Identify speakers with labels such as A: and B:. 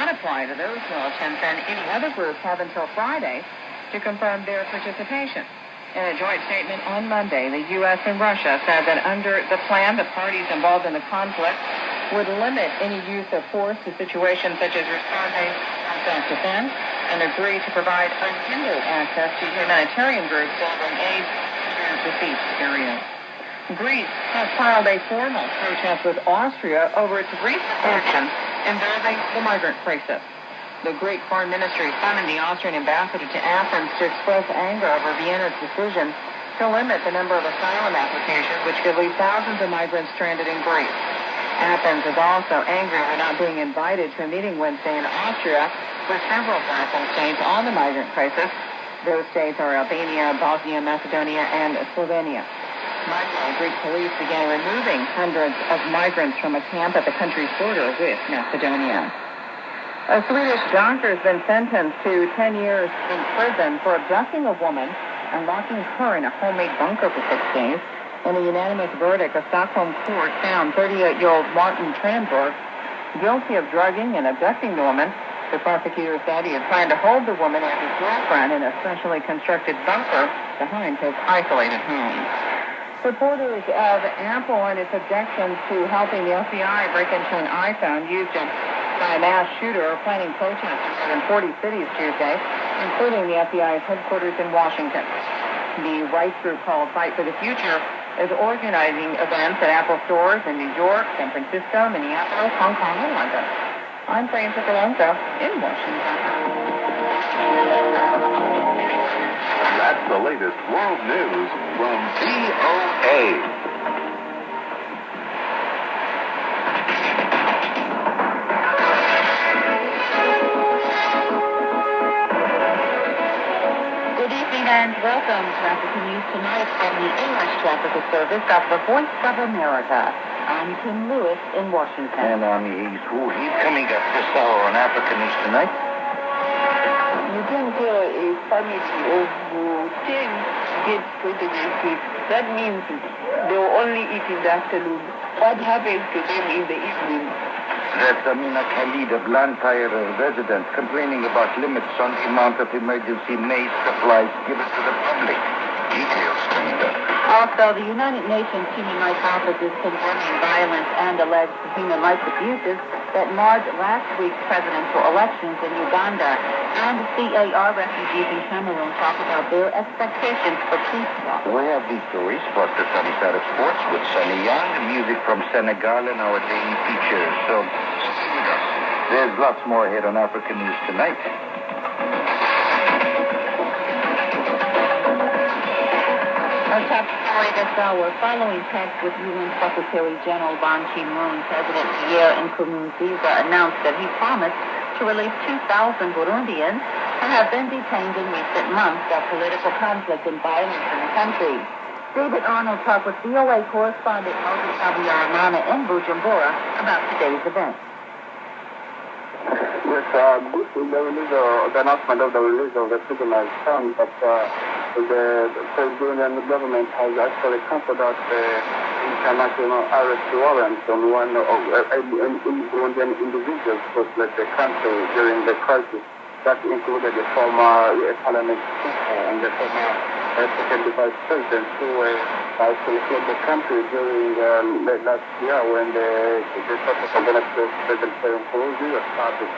A: not apply to those militants, and any other groups have until Friday to confirm their participation. In a joint statement on Monday, the U.S. and Russia said that under the plan, the parties involved in the conflict would limit any use of force to situations such as responding to self-defense and agree to provide unhindered access to humanitarian groups delivering aid to besieged areas. Greece has filed a formal protest with Austria over its recent actions involving the migrant crisis. The Greek Foreign Ministry summoned the Austrian ambassador to Athens to express anger over Vienna's decision to limit the number of asylum applications, which could leave thousands of migrants stranded in Greece. Athens is also angry for not being invited to a meeting Wednesday in Austria with several powerful states on the migrant crisis. Those states are Albania, Bosnia, Macedonia, and Slovenia. Monday, Greek police began removing hundreds of migrants from a camp at the country's border with Macedonia. A Swedish doctor has been sentenced to 10 years in prison for abducting a woman and locking her in a homemade bunker for 6 days. In a unanimous verdict, a Stockholm court found 38-year-old Martin Tranberg guilty of drugging and abducting the woman. The prosecutor said he had planned to hold the woman and his girlfriend in a specially constructed bunker behind his isolated home. Supporters of Apple and its objections to helping the FBI break into an iPhone used by a mass shooter are planning protests in 40 cities Tuesday, including the FBI's headquarters in Washington. The rights group called Fight for the Future is organizing events at Apple stores in New York, San Francisco, Minneapolis, Hong Kong, and London. I'm Francis Alonso in Washington.
B: That's the latest world news from VOA.
A: And welcome to African News Tonight from the English Tropical Service of the Voice of America. I'm Tim Lewis in Washington.
C: And I'm He's coming up this hour on African News Tonight.
D: You think a family of 10 gets pregnant, that means they will only eat in the afternoon. What happens to them in the evening?
C: That's Amina Khalid, a Blantyre resident, complaining about limits on the amount of emergency maize supplies given to the public. Details coming up.
A: Also, the United Nations Human Rights Office is condemning violence and alleged human rights abuses that marred last week's presidential elections in Uganda. And CAR refugees in Cameroon talk about their expectations for peace talks.
C: We have these stories, plus the sunny side of sports with Sunny Young, music from Senegal, and our daily features. So stay with us. There's lots more ahead on African News Tonight.
A: Our top story this hour, following text with UN Secretary General Ban Ki-moon, President Pierre Nkurunziza announced that he promised to release 2,000 Burundians who have been detained in recent months of political conflict and violence in the country. David Arnold talked with VOA correspondent Moses Abiyaramana in Bujumbura about today's event.
E: Yes, this is the announcement of the release of the freedom has come, but the Burundian government has actually canceled out the international arrest warrant on one of Burundian individuals who fled the country during the crisis. That included the former parliament speaker and the former second vice president who actually fled the country during last year when the South African President Pierre Nkurunziza started.